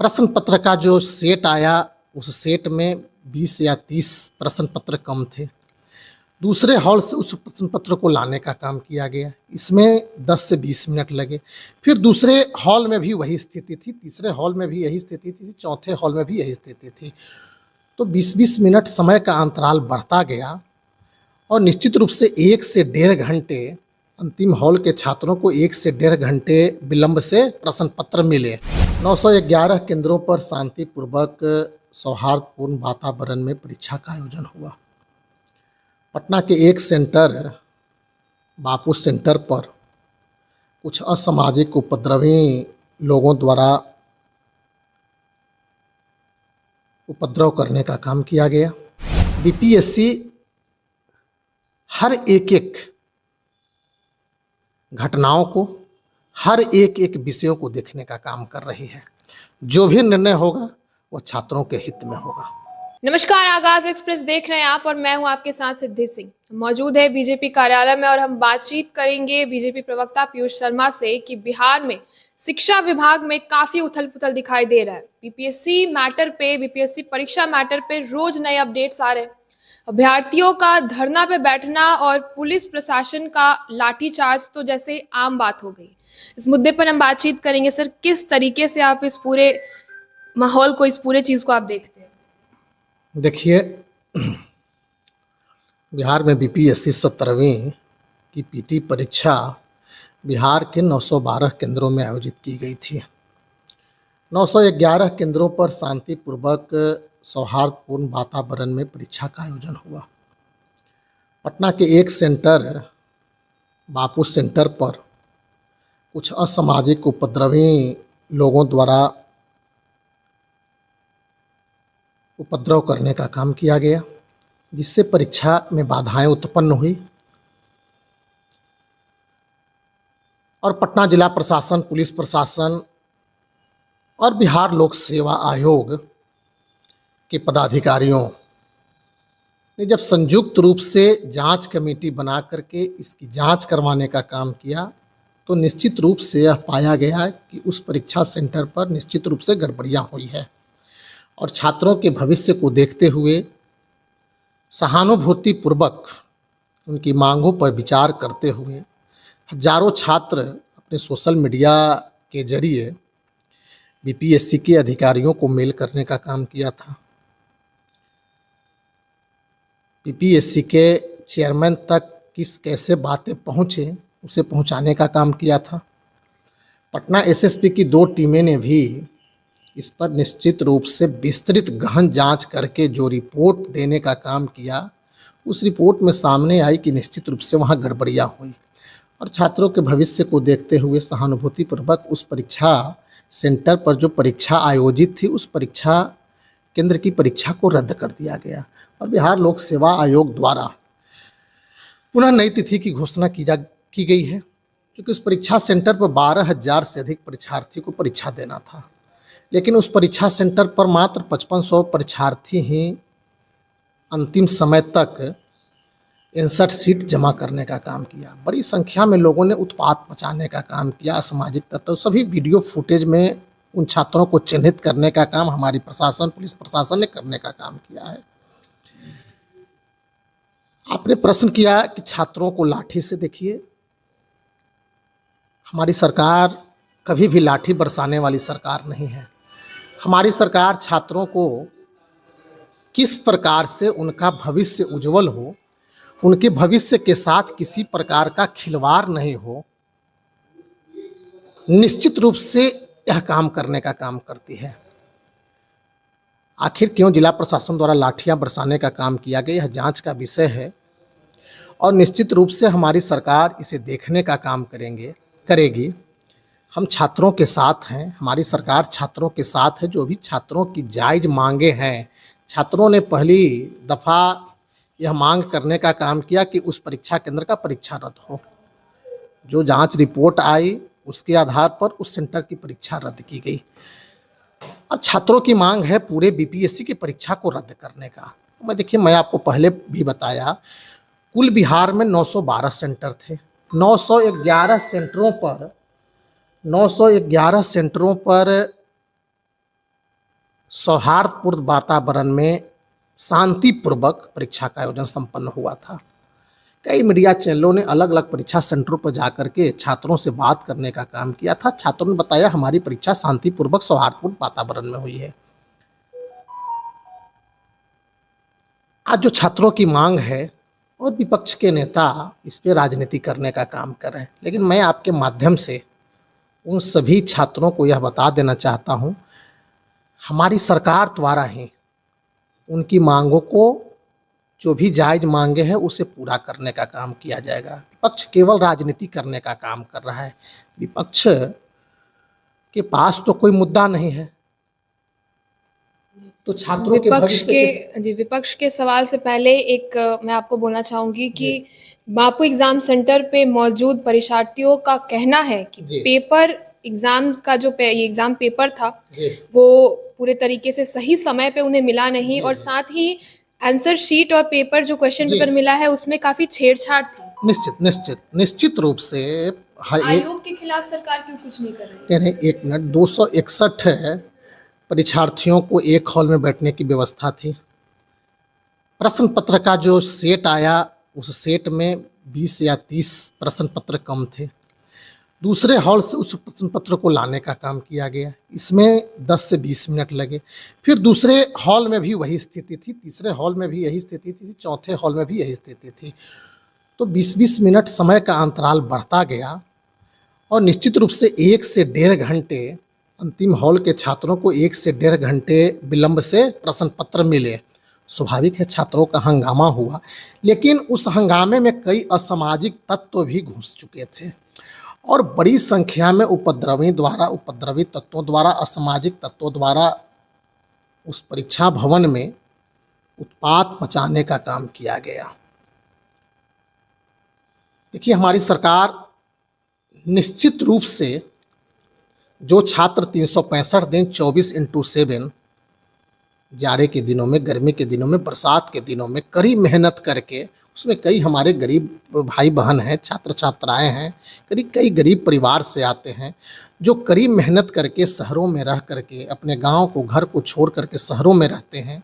प्रश्न पत्र का जो सेट आया उस सेट में 20 या 30 प्रश्न पत्र कम थे। दूसरे हॉल से उस प्रश्न पत्र को लाने का काम किया गया। इसमें 10 से 20 मिनट लगे। फिर दूसरे हॉल में भी वही स्थिति थी, तीसरे हॉल में भी यही स्थिति थी, चौथे हॉल में भी यही स्थिति थी। तो 20-20 मिनट समय का अंतराल बढ़ता गया और निश्चित रूप से 1 से 1.5 घंटे अंतिम हॉल के छात्रों को 1 से 1.5 घंटे विलंब से प्रश्न पत्र मिले। 911 केंद्रों पर शांतिपूर्वक सौहार्दपूर्ण वातावरण में परीक्षा का आयोजन हुआ। पटना के एक सेंटर बापू सेंटर पर कुछ असामाजिक उपद्रवी लोगों द्वारा उपद्रव करने का काम किया गया। बीपीएससी हर एक घटनाओं को, हर एक विषयों को देखने का काम कर रही है। जो भी निर्णय होगा वह छात्रों के हित में होगा। नमस्कार, आगाज एक्सप्रेस देख रहे हैं आप और मैं हूं आपके साथ सिद्धि सिंह। मौजूद है बीजेपी कार्यालय में और हम बातचीत करेंगे बीजेपी प्रवक्ता पीयूष शर्मा से कि बिहार में शिक्षा विभाग में काफी उथल पुथल दिखाई दे रहा है। बीपीएससी परीक्षा मैटर पे रोज नए अपडेट्स आ रहे हैं। अभ्यर्थियों का धरना पे बैठना और पुलिस प्रशासन का लाठीचार्ज तो जैसे आम बात हो गई। इस मुद्दे पर हम बातचीत करेंगे। सर, किस तरीके से आप इस पूरे माहौल को, इस पूरे चीज को आप देखते हैं? देखिए, बिहार में बीपीएससी 17वीं की पीटी परीक्षा बिहार के 912 केंद्रों में आयोजित की गई थी। 911 केंद्रों पर शांतिपूर्वक सौहार्दपूर्ण वातावरण में परीक्षा का आयोजन हुआ। पटना के एक सेंटर बापू सेंटर पर कुछ असामाजिक उपद्रवी लोगों द्वारा उपद्रव करने का काम किया गया, जिससे परीक्षा में बाधाएं उत्पन्न हुई और पटना जिला प्रशासन, पुलिस प्रशासन और बिहार लोक सेवा आयोग के पदाधिकारियों ने जब संयुक्त रूप से जांच कमेटी बना करके इसकी जांच करवाने का काम किया तो निश्चित रूप से यह पाया गया कि उस परीक्षा सेंटर पर निश्चित रूप से गड़बड़ियां हुई है और छात्रों के भविष्य को देखते हुए सहानुभूतिपूर्वक उनकी मांगों पर विचार करते हुए हजारों छात्र अपने सोशल मीडिया के जरिए बीपीएससी के अधिकारियों को मेल करने का काम किया था। बीपीएससी के चेयरमैन तक कैसे बातें पहुँचे उसे पहुंचाने का काम किया था। पटना एसएसपी की 2 टीमें ने भी इस पर निश्चित रूप से विस्तृत गहन जांच करके जो रिपोर्ट देने का काम किया, उस रिपोर्ट में सामने आई कि निश्चित रूप से वहां गड़बड़ियां हुई और छात्रों के भविष्य को देखते हुए सहानुभूतिपूर्वक उस परीक्षा सेंटर पर जो परीक्षा आयोजित थी उस परीक्षा केंद्र की परीक्षा को रद्द कर दिया गया और बिहार लोक सेवा आयोग द्वारा पुनः नई तिथि की घोषणा की गई है। क्योंकि उस परीक्षा सेंटर पर 12,000 से अधिक परीक्षार्थी को परीक्षा देना था, लेकिन उस परीक्षा सेंटर पर मात्र 5500 परीक्षार्थी ही अंतिम समय तक 61 सीट जमा करने का काम किया। बड़ी संख्या में लोगों ने उत्पात मचाने का काम किया। असामाजिक तत्व सभी वीडियो फुटेज में उन छात्रों को चिन्हित करने का काम हमारी प्रशासन, पुलिस प्रशासन ने करने का काम किया है। आपने प्रश्न किया कि छात्रों को लाठी से, देखिए, हमारी सरकार कभी भी लाठी बरसाने वाली सरकार नहीं है। हमारी सरकार छात्रों को किस प्रकार से उनका भविष्य उज्जवल हो, उनके भविष्य के साथ किसी प्रकार का खिलवाड़ नहीं हो, निश्चित रूप से यह काम करने का काम करती है। आखिर क्यों जिला प्रशासन द्वारा लाठियां बरसाने का काम किया गया, यह जांच का विषय है और निश्चित रूप से हमारी सरकार इसे देखने का काम करेगी। हम छात्रों के साथ हैं, हमारी सरकार छात्रों के साथ है। जो भी छात्रों की जायज़ मांगे हैं, छात्रों ने पहली दफ़ा यह मांग करने का काम किया कि उस परीक्षा केंद्र का परीक्षा रद्द हो। जो जांच रिपोर्ट आई उसके आधार पर उस सेंटर की परीक्षा रद्द की गई। अब छात्रों की मांग है पूरे बीपीएससी की परीक्षा को रद्द करने का। मैं आपको पहले भी बताया, कुल बिहार में 912 सेंटर थे। 911 सेंटरों पर सौहार्दपूर्ण वातावरण में शांतिपूर्वक परीक्षा का आयोजन संपन्न हुआ था। कई मीडिया चैनलों ने अलग अलग परीक्षा सेंटरों पर जाकर के छात्रों से बात करने का काम किया था। छात्रों ने बताया हमारी परीक्षा शांतिपूर्वक सौहार्दपूर्ण वातावरण में हुई है। आज जो छात्रों की मांग है और विपक्ष के नेता इस पे राजनीति करने का काम कर रहे हैं, लेकिन मैं आपके माध्यम से उन सभी छात्रों को यह बता देना चाहता हूं, हमारी सरकार द्वारा ही उनकी मांगों को, जो भी जायज मांगे हैं उसे पूरा करने का काम किया जाएगा। विपक्ष केवल राजनीति करने का काम कर रहा है। विपक्ष के पास तो कोई मुद्दा नहीं है, तो छात्रों के भविष्य विपक्ष के सवाल से पहले एक मैं आपको बोलना चाहूंगी कि बापू एग्जाम सेंटर पे मौजूद परीक्षार्थियों का कहना है कि पेपर एग्जाम का जो ये एग्जाम पेपर था वो पूरे तरीके से सही समय पे उन्हें मिला नहीं, और साथ ही आंसर शीट और पेपर जो क्वेश्चन पेपर मिला है उसमें काफी छेड़छाड़ थी। निश्चित रूप से आयोग के खिलाफ सरकार क्यों कुछ नहीं कर रही है? एक मिनट, 261 परीक्षार्थियों को एक हॉल में बैठने की व्यवस्था थी। प्रश्न पत्र का जो सेट आया उस सेट में 20 या 30 प्रश्न पत्र कम थे। दूसरे हॉल से उस प्रश्न पत्र को लाने का काम किया गया, इसमें 10 से 20 मिनट लगे। फिर दूसरे हॉल में भी वही स्थिति थी, तीसरे हॉल में भी यही स्थिति थी, चौथे हॉल में भी यही स्थिति थी। तो 20-20 मिनट समय का अंतराल बढ़ता गया और निश्चित रूप से 1 से 1.5 घंटे अंतिम हॉल के छात्रों को 1 से 1.5 घंटे विलंब से प्रश्न पत्र मिले। स्वाभाविक है छात्रों का हंगामा हुआ, लेकिन उस हंगामे में कई असामाजिक तत्व भी घुस चुके थे और बड़ी संख्या में उपद्रवी तत्वों द्वारा, असामाजिक तत्वों द्वारा उस परीक्षा भवन में उत्पात मचाने का काम किया गया। देखिए, हमारी सरकार निश्चित रूप से जो छात्र 365 दिन 24/7 जाड़े के दिनों में, गर्मी के दिनों में, बरसात के दिनों में कड़ी मेहनत करके, उसमें कई हमारे गरीब भाई बहन हैं, छात्र छात्राएं हैं, कई गरीब परिवार से आते हैं, जो कड़ी मेहनत करके शहरों में रह करके अपने गांव को, घर को छोड़ करके शहरों में रहते हैं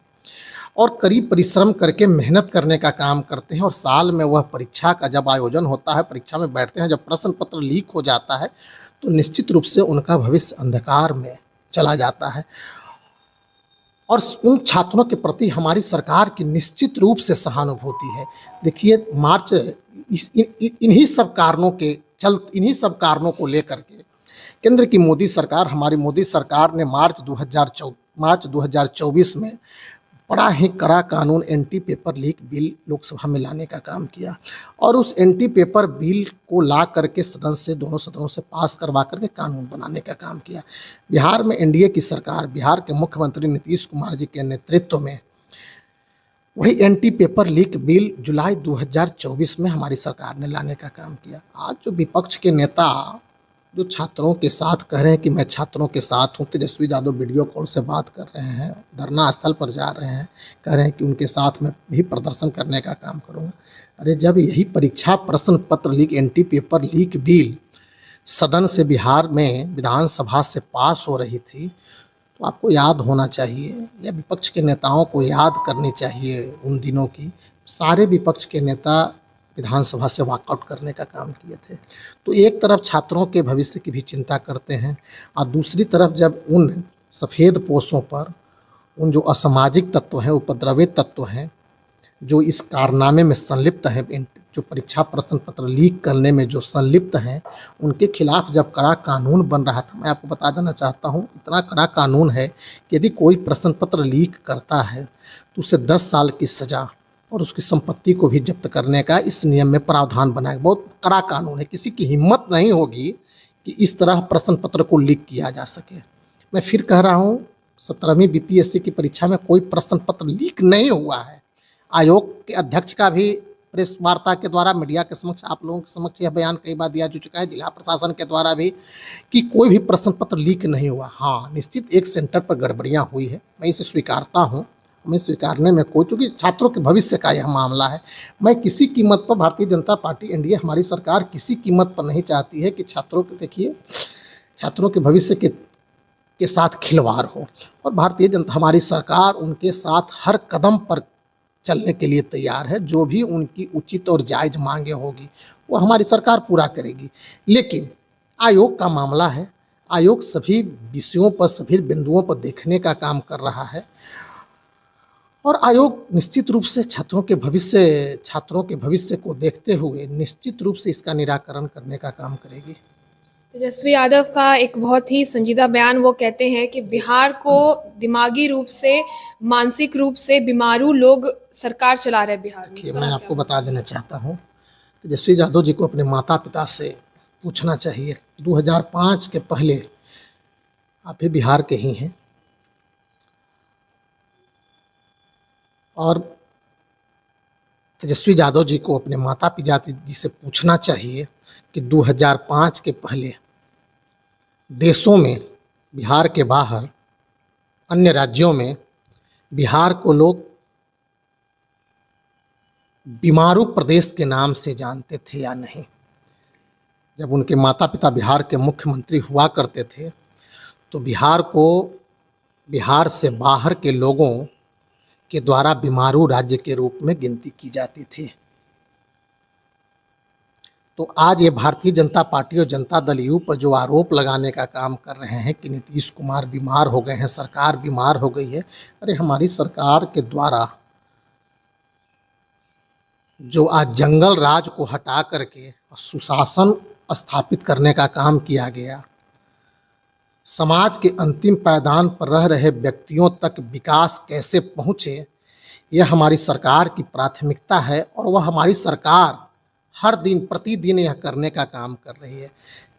और करीब परिश्रम करके मेहनत करने का काम करते हैं। और साल में वह परीक्षा का जब आयोजन होता है, परीक्षा में बैठते हैं, जब प्रश्न पत्र लीक हो जाता है तो निश्चित रूप से उनका भविष्य अंधकार में चला जाता है। और उन छात्रों के प्रति हमारी सरकार की निश्चित रूप से सहानुभूति है। देखिए, मार्च इन्हीं सब कारणों को लेकर के केंद्र की मोदी सरकार, हमारी मोदी सरकार ने मार्च 2024 में बड़ा ही कड़ा कानून anti paper leak bill Lok Sabha में लाने का काम किया और उस एंटी पेपर बिल को ला करके दोनों सदनों से पास करवा करके कानून बनाने का काम किया। बिहार में एनडीए की सरकार, बिहार के मुख्यमंत्री नीतीश कुमार जी के नेतृत्व में वही एंटी पेपर लीक बिल जुलाई 2024 में हमारी सरकार ने लाने का काम किया। आज जो विपक्ष के नेता जो छात्रों के साथ कह रहे हैं कि मैं छात्रों के साथ हूँ, तेजस्वी यादव वीडियो कॉल से बात कर रहे हैं, धरना स्थल पर जा रहे हैं, कह रहे हैं कि उनके साथ में भी प्रदर्शन करने का काम करूँगा। अरे, जब यही परीक्षा प्रश्न पत्र leak, anti paper leak bill सदन से बिहार में विधानसभा से पास हो रही थी, तो आपको याद होना चाहिए या विपक्ष के नेताओं को याद करनी चाहिए उन दिनों की। सारे विपक्ष के नेता विधानसभा से वॉकआउट करने का काम किए थे। तो एक तरफ छात्रों के भविष्य की भी चिंता करते हैं और दूसरी तरफ जब उन सफ़ेद पोशों पर उन जो असामाजिक तत्व हैं, उपद्रवी तत्व हैं, जो इस कारनामे में संलिप्त हैं, जो परीक्षा प्रश्न पत्र लीक करने में जो संलिप्त हैं, उनके खिलाफ जब कड़ा कानून बन रहा था, मैं आपको बता देना चाहता हूँ, इतना कड़ा कानून है कि यदि कोई प्रश्न पत्र लीक करता है तो उसे 10 साल की सज़ा और उसकी संपत्ति को भी जब्त करने का इस नियम में प्रावधान बनाया। बहुत कड़ा कानून है, किसी की हिम्मत नहीं होगी कि इस तरह प्रश्न पत्र को लीक किया जा सके। मैं फिर कह रहा हूँ, 17वीं बीपीएससी की परीक्षा में कोई प्रश्न पत्र लीक नहीं हुआ है। आयोग के अध्यक्ष का भी प्रेस वार्ता के द्वारा मीडिया के समक्ष, आप लोगों के समक्ष यह बयान कई बार दिया जा चुका है, जिला प्रशासन के द्वारा भी, कि कोई भी प्रश्न पत्र लीक नहीं हुआ। हाँ, निश्चित एक सेंटर पर गड़बड़ियाँ हुई है, मैं इसे स्वीकारता हूँ, हमें स्वीकारने में कोई, क्योंकि छात्रों के भविष्य का यह मामला है। मैं किसी कीमत पर, भारतीय जनता पार्टी, एनडीए, हमारी सरकार किसी कीमत पर नहीं चाहती है कि छात्रों के, देखिए, छात्रों के भविष्य के के साथ खिलवाड़ हो। और भारतीय जनता हमारी सरकार उनके साथ हर कदम पर चलने के लिए तैयार है। जो भी उनकी उचित और जायज़ मांगे होगी वो हमारी सरकार पूरा करेगी। लेकिन आयोग का मामला है, आयोग सभी विषयों पर, सभी बिंदुओं पर देखने का काम कर रहा है और आयोग निश्चित रूप से छात्रों के भविष्य को देखते हुए निश्चित रूप से इसका निराकरण करने का काम करेगी। तेजस्वी यादव का एक बहुत ही संजीदा बयान, वो कहते हैं कि बिहार को दिमागी रूप से, मानसिक रूप से बीमारू लोग सरकार चला रहे बिहार में। कि मैं आपको बता देना चाहता हूँ, तेजस्वी यादव जी को अपने माता पिता से पूछना चाहिए। 2005 के पहले आप भी बिहार के ही हैं और तेजस्वी यादव जी को अपने माता पिता जी से पूछना चाहिए कि 2005 के पहले देशों में, बिहार के बाहर अन्य राज्यों में बिहार को लोग बीमारू प्रदेश के नाम से जानते थे या नहीं। जब उनके माता पिता बिहार के मुख्यमंत्री हुआ करते थे तो बिहार को बिहार से बाहर के लोगों के द्वारा बीमारू राज्य के रूप में गिनती की जाती थी। तो आज ये भारतीय जनता पार्टी और जनता दल यू पर जो आरोप लगाने का काम कर रहे हैं कि नीतीश कुमार बीमार हो गए हैं, सरकार बीमार हो गई है, अरे हमारी सरकार के द्वारा जो आज जंगल राज को हटा करके सुशासन स्थापित करने का काम किया गया, समाज के अंतिम पायदान पर रह रहे व्यक्तियों तक विकास कैसे पहुँचे, यह हमारी सरकार की प्राथमिकता है और वह हमारी सरकार हर दिन प्रतिदिन यह करने का काम कर रही है।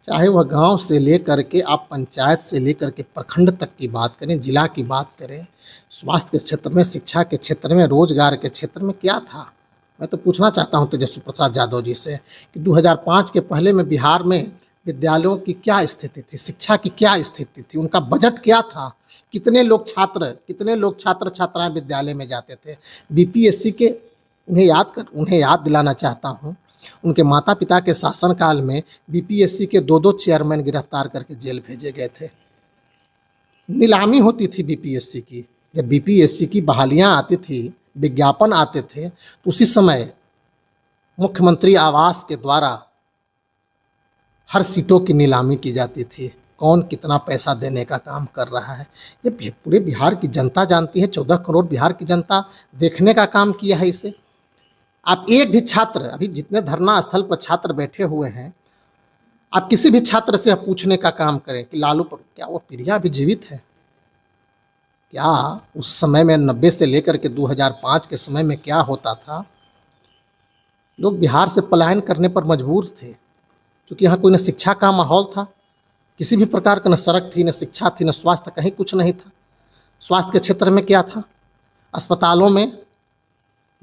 चाहे वह गांव से लेकर के आप पंचायत से लेकर के प्रखंड तक की बात करें, जिला की बात करें, स्वास्थ्य के क्षेत्र में, शिक्षा के क्षेत्र में, रोजगार के क्षेत्र में क्या था। मैं तो पूछना चाहता हूं तेजस्वी प्रसाद यादव जी से कि 2005 के पहले में बिहार में विद्यालयों की क्या स्थिति थी, शिक्षा की क्या स्थिति थी, उनका बजट क्या था, कितने लोग छात्र छात्राएं विद्यालय में जाते थे। बीपीएससी के उन्हें याद दिलाना चाहता हूं, उनके माता पिता के शासनकाल में बीपीएससी के 2-2 चेयरमैन गिरफ्तार करके जेल भेजे गए थे। नीलामी होती थी बीपीएससी की। जब बीपीएससी की बहालियां आती थी, विज्ञापन आते थे, तो उसी समय मुख्यमंत्री आवास के द्वारा हर सीटों की नीलामी की जाती थी। कौन कितना पैसा देने का काम कर रहा है ये पूरे बिहार की जनता जानती है। 14 करोड़ बिहार की जनता देखने का काम किया है इसे। आप एक भी छात्र, अभी जितने धरना स्थल पर छात्र बैठे हुए हैं, आप किसी भी छात्र से पूछने का काम करें कि लालू पर क्या वो पीढ़ियां अभी जीवित है? क्या उस समय में 90 से लेकर के 2005 के समय में क्या होता था? लोग बिहार से पलायन करने पर मजबूर थे क्योंकि यहाँ कोई न शिक्षा का माहौल था, किसी भी प्रकार का न सड़क थी, न शिक्षा थी, न स्वास्थ्य, कहीं कुछ नहीं था। स्वास्थ्य के क्षेत्र में क्या था? अस्पतालों में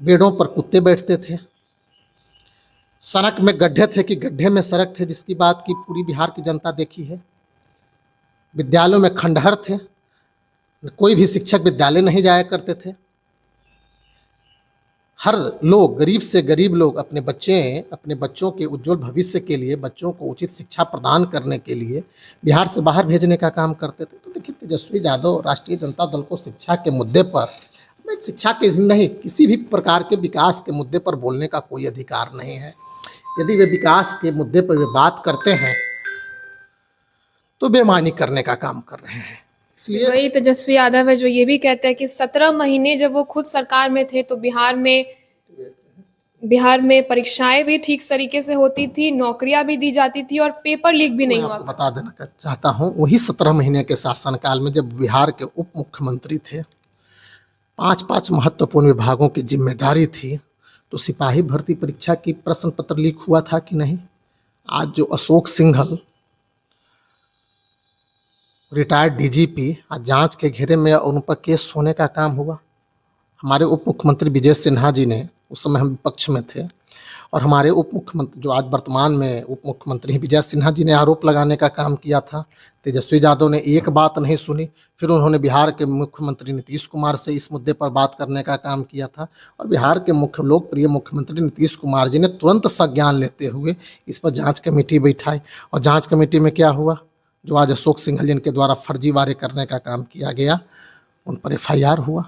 बेडों पर कुत्ते बैठते थे, सड़क में गड्ढे थे कि गड्ढे में सड़क थे, जिसकी बात की पूरी बिहार की जनता देखी है। विद्यालयों में खंडहर थे, कोई भी शिक्षक विद्यालय नहीं जाया करते थे। हर लोग, गरीब से गरीब लोग अपने बच्चों के उज्जवल भविष्य के लिए, बच्चों को उचित शिक्षा प्रदान करने के लिए बिहार से बाहर भेजने का काम करते थे। तो देखिए, तेजस्वी यादव राष्ट्रीय जनता दल को शिक्षा के मुद्दे पर, शिक्षा के नहीं, किसी भी प्रकार के विकास के मुद्दे पर बोलने का कोई अधिकार नहीं है। यदि वे विकास के मुद्दे पर वे बात करते हैं तो बेईमानी करने का काम कर रहे हैं। इसलिए वही तेजस्वी यादव है जो ये भी कहते हैं कि 17 महीने जब वो खुद सरकार में थे तो बिहार में परीक्षाएं भी ठीक तरीके से होती थी, नौकरियां भी दी जाती थी और पेपर लीक भी नहीं हुआ। बता देना चाहता हूँ, वही 17 महीने के शासनकाल में जब बिहार के उप मुख्यमंत्री थे, 5 महत्वपूर्ण विभागों की जिम्मेदारी थी, तो सिपाही भर्ती परीक्षा की प्रश्न पत्र लीक हुआ था कि नहीं? आज जो अशोक सिंघल रिटायर्ड डीजीपी आज जांच के घेरे में और उन पर केस होने का काम हुआ। हमारे उप मुख्यमंत्री विजय सिन्हा जी ने, उस समय हम विपक्ष में थे, और हमारे उप मुख्यमंत्री जो आज वर्तमान में उप मुख्यमंत्री हैं विजय सिन्हा जी ने आरोप लगाने का काम किया था। तेजस्वी यादव ने एक बात नहीं सुनी, फिर उन्होंने बिहार के मुख्यमंत्री नीतीश कुमार से इस मुद्दे पर बात करने का काम किया था, और बिहार के लोकप्रिय मुख्यमंत्री नीतीश कुमार जी ने तुरंत संज्ञान लेते हुए इस पर जांच कमेटी बैठाई। और जांच कमेटी में क्या हुआ? जो आज अशोक सिंघल जिनके द्वारा फर्जीवाड़े करने का काम किया गया, उन पर FIR हुआ,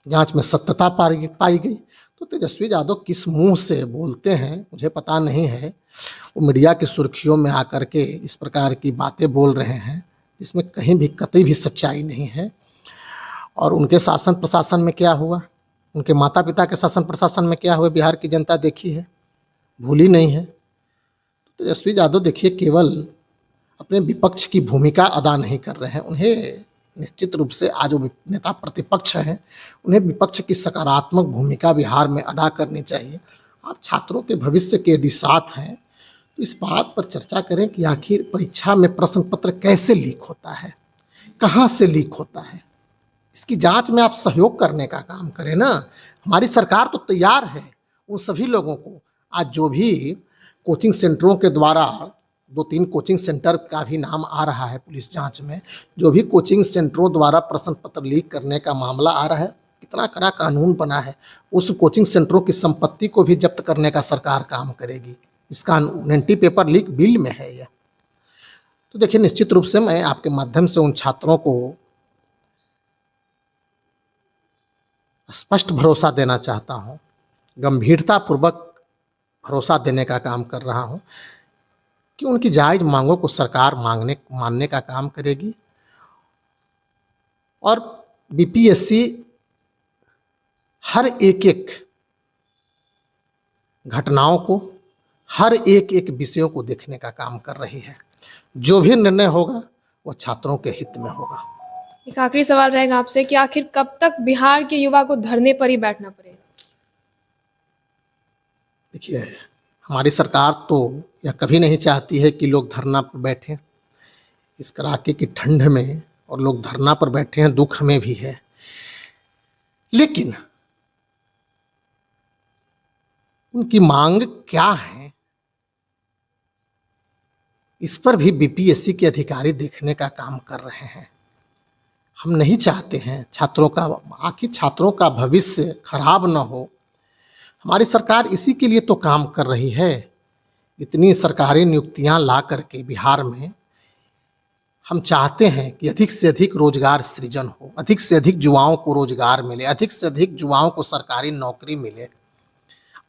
जांच में सत्यता पाई गई। तो तेजस्वी यादव किस मुंह से बोलते हैं मुझे पता नहीं है, वो मीडिया की सुर्खियों में आकर के इस प्रकार की बातें बोल रहे हैं जिसमें कहीं भी कतई भी सच्चाई नहीं है। और उनके शासन प्रशासन में क्या हुआ, उनके माता पिता के शासन प्रशासन में क्या हुआ, बिहार की जनता देखी है, भूली नहीं है। तेजस्वी यादव देखिए केवल अपने विपक्ष की भूमिका अदा नहीं कर रहे हैं, उन्हें निश्चित रूप से आज वो नेता प्रतिपक्ष हैं, उन्हें विपक्ष की सकारात्मक भूमिका बिहार में अदा करनी चाहिए। आप छात्रों के भविष्य के यदि साथ हैं तो इस बात पर चर्चा करें कि आखिर परीक्षा में प्रश्न पत्र कैसे लीक होता है, कहाँ से लीक होता है, इसकी जांच में आप सहयोग करने का काम करें ना। हमारी सरकार तो तैयार है उन सभी लोगों को, आज जो भी कोचिंग सेंटरों के द्वारा 2-3 कोचिंग सेंटर का भी नाम आ रहा है पुलिस जांच में, जो भी कोचिंग सेंटरों द्वारा प्रश्न पत्र लीक करने का मामला आ रहा है, कितना कड़ा कानून बना है, उस कोचिंग सेंटरों की संपत्ति को भी जब्त करने का सरकार काम करेगी। इसका एंटी पेपर लीक बिल में है यह। तो देखिए निश्चित रूप से मैं आपके माध्यम से उन छात्रों को स्पष्ट भरोसा देना चाहता हूँ, गंभीरतापूर्वक भरोसा देने का काम कर रहा हूँ कि उनकी जायज़ मांगों को सरकार मानने का काम करेगी और BPSC हर एक घटनाओं को, हर एक विषयों को देखने का काम कर रही है। जो भी निर्णय होगा वो छात्रों के हित में होगा। एक आखिरी सवाल रहेगा आपसे कि आखिर कब तक बिहार के युवा को धरने पर ही बैठना पड़ेगा? देखिए हमारी सरकार तो यह कभी नहीं चाहती है कि लोग धरना पर बैठें। इस कड़ाके की ठंड में और लोग धरना पर बैठे हैं, दुख हमें भी है, लेकिन उनकी मांग क्या है इस पर भी BPSC के अधिकारी देखने का काम कर रहे हैं। हम नहीं चाहते हैं छात्रों का भविष्य खराब न हो। हमारी सरकार इसी के लिए तो काम कर रही है। इतनी सरकारी नियुक्तियां ला करके बिहार में हम चाहते हैं कि अधिक से अधिक रोजगार सृजन हो, अधिक से अधिक युवाओं को रोजगार मिले, अधिक से अधिक युवाओं को सरकारी नौकरी मिले।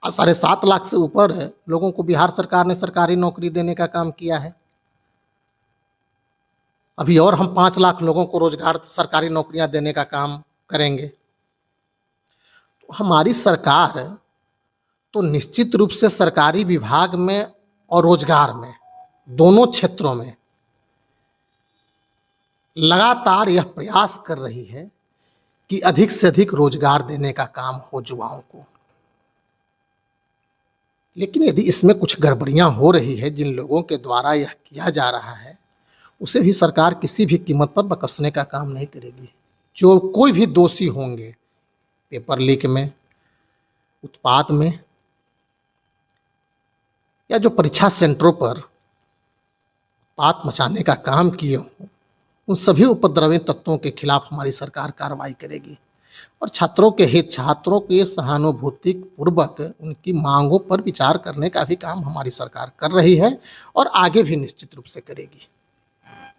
7.5 लाख से ऊपर लोगों को बिहार सरकार ने सरकारी नौकरी देने का काम किया है। अभी और हम 5 लाख लोगों को रोजगार, सरकारी नौकरियां देने का काम करेंगे। तो हमारी सरकार तो निश्चित रूप से सरकारी विभाग में और रोजगार में, दोनों क्षेत्रों में लगातार यह प्रयास कर रही है कि अधिक से अधिक रोजगार देने का काम हो युवाओं को। लेकिन यदि इसमें कुछ गड़बड़ियां हो रही है, जिन लोगों के द्वारा यह किया जा रहा है, उसे भी सरकार किसी भी कीमत पर बख्शने का काम नहीं करेगी। जो कोई भी दोषी होंगे पेपर लीक में, उत्पात में, या जो परीक्षा सेंटरों पर उत्पात मचाने का काम किए हों, उन सभी उपद्रवी तत्वों के खिलाफ हमारी सरकार कार्रवाई करेगी और छात्रों के हित, छात्रों के सहानुभूति पूर्वक उनकी मांगों पर विचार करने का भी काम हमारी सरकार कर रही है और आगे भी निश्चित रूप से करेगी।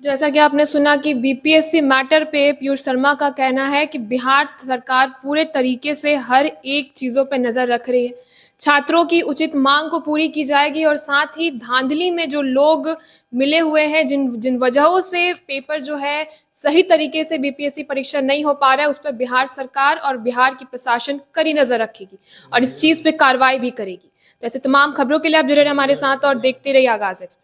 जैसा कि आपने सुना कि BPSC मैटर पे पीयूष शर्मा का कहना है कि बिहार सरकार पूरे तरीके से हर एक चीजों पे नजर रख रही है, छात्रों की उचित मांग को पूरी की जाएगी और साथ ही धांधली में जो लोग मिले हुए हैं, जिन वजहों से पेपर जो है सही तरीके से BPSC परीक्षा नहीं हो पा रहा है, उस पर बिहार सरकार और बिहार की प्रशासन कड़ी नजर रखेगी और इस चीज पे कार्रवाई भी करेगी। तो ऐसे तमाम खबरों के लिए आप जुड़े रहे हमारे साथ और देखते रहिए आगाज एक्सप्रेस।